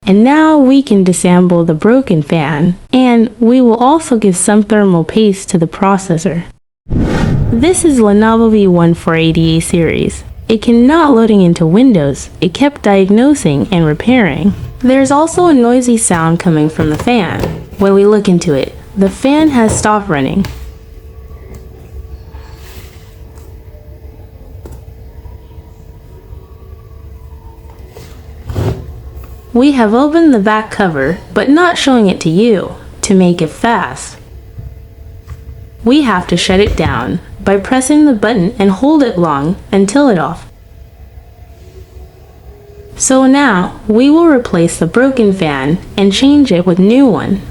And now we can disassemble the broken fan, and we will also give some thermal paste to the processor. This is Lenovo V14-ADA series. It cannot loading into Windows. It kept diagnosing and repairing. There's also a noisy sound coming from the fan. When we look into it, the fan has stopped running. We have opened the back cover, but not showing it to you. To make it fast, we have to shut it down by pressing the button and hold it long until it off. So now we will replace the broken fan and change it with new one.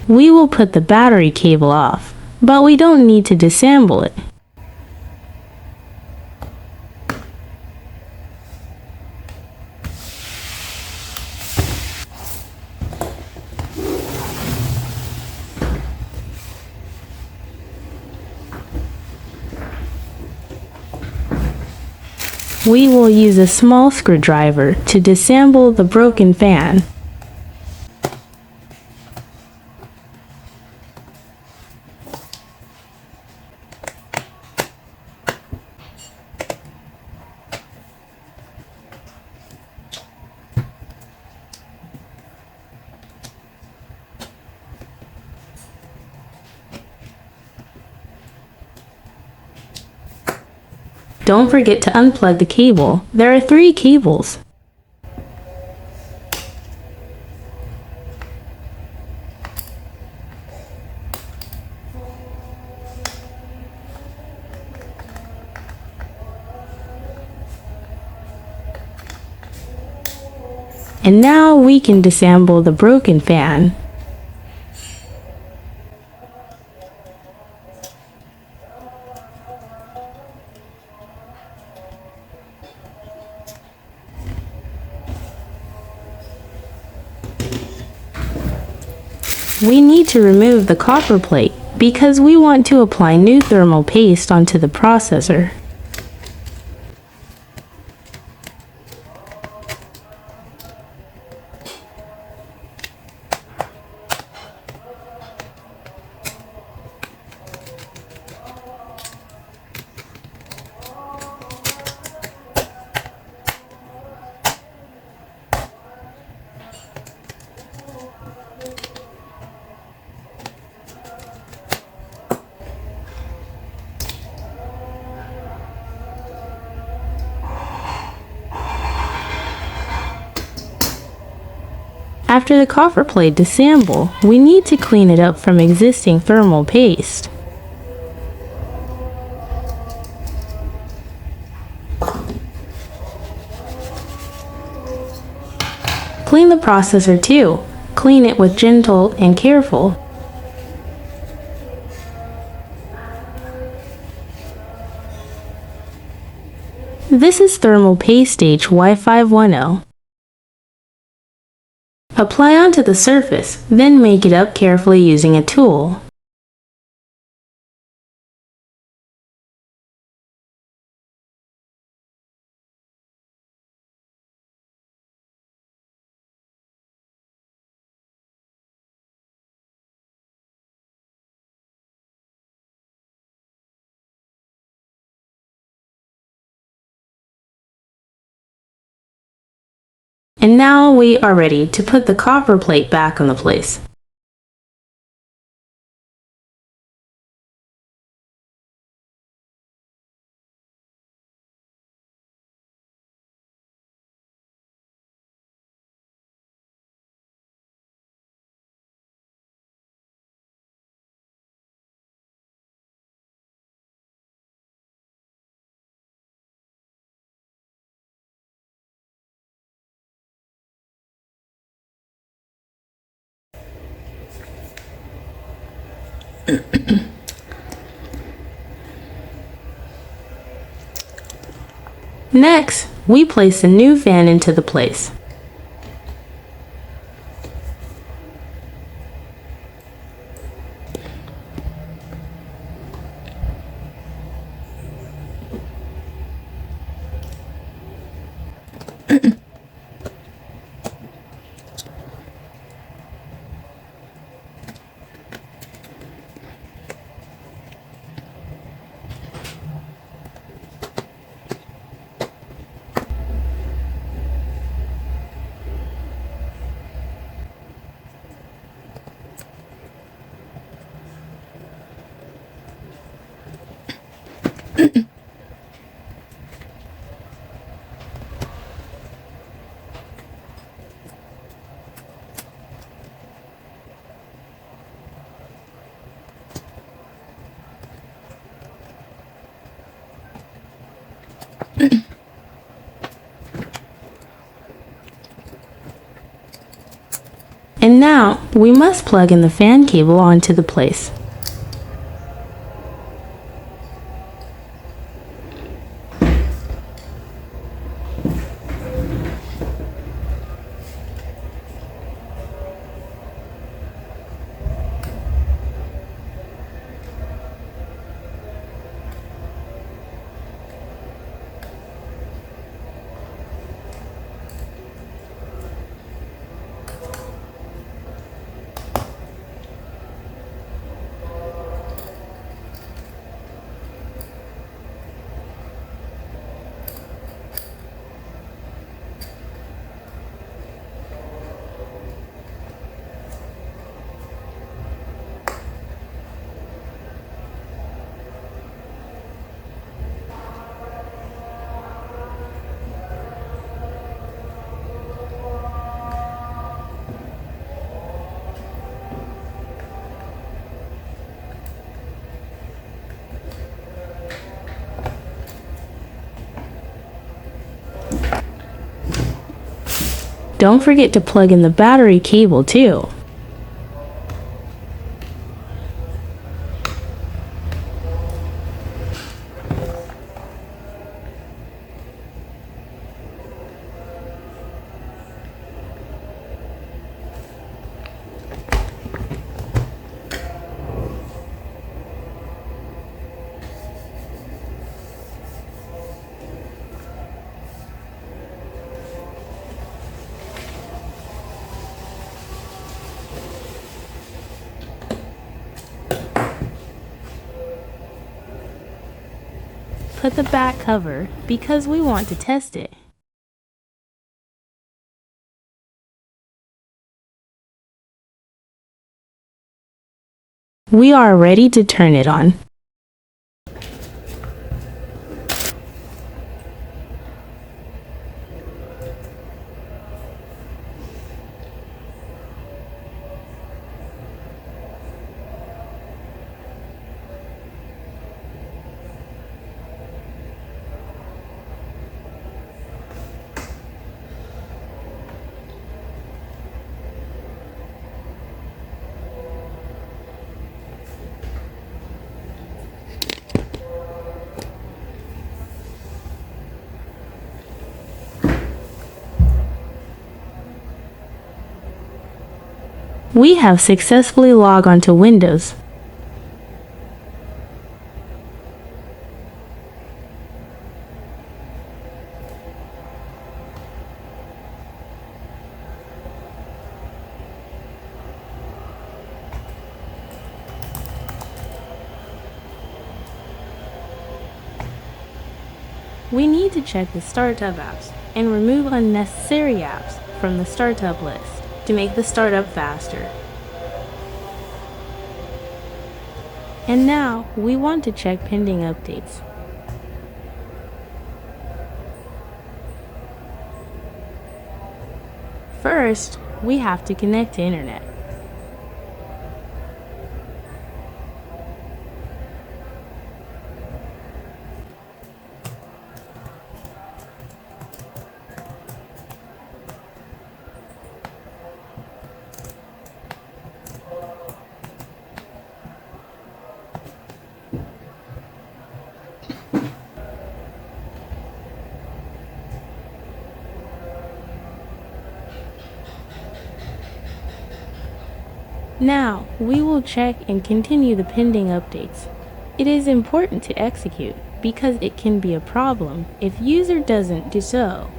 We will put the battery cable off, but we don't need to disassemble it. We will use a small screwdriver to disassemble the broken fan. Don't forget to unplug the cable. There are 3 cables. And now we can disassemble the broken fan. We need to remove the copper plate because we want to apply new thermal paste onto the processor. After the copper plate disassemble, we need to clean it up from existing thermal paste. Clean the processor too. Clean it with gentle and careful. This is thermal paste Y510. Apply onto the surface, then make it up carefully using a tool. And now we are ready to put the copper plate back on the place. Next, we place a new fan into the place. And now, we must plug in the fan cable onto the place. Don't forget to plug in the battery cable too. Put the back cover because we want to test it. We are ready to turn it on. We have successfully logged onto Windows. We need to check the startup apps and remove unnecessary apps from the startup list to make the startup faster. And now we want to check pending updates. First, we have to connect to internet. Now, we will check and continue the pending updates. It is important to execute because it can be a problem if user doesn't do so.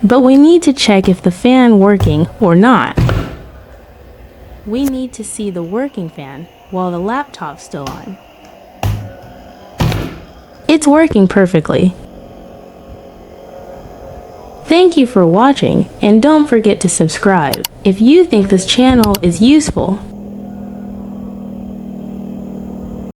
But we need to check if the fan working or not. We need to see the working fan while the laptop's still on. It's working perfectly. Thank you for watching, and don't forget to subscribe if you think this channel is useful.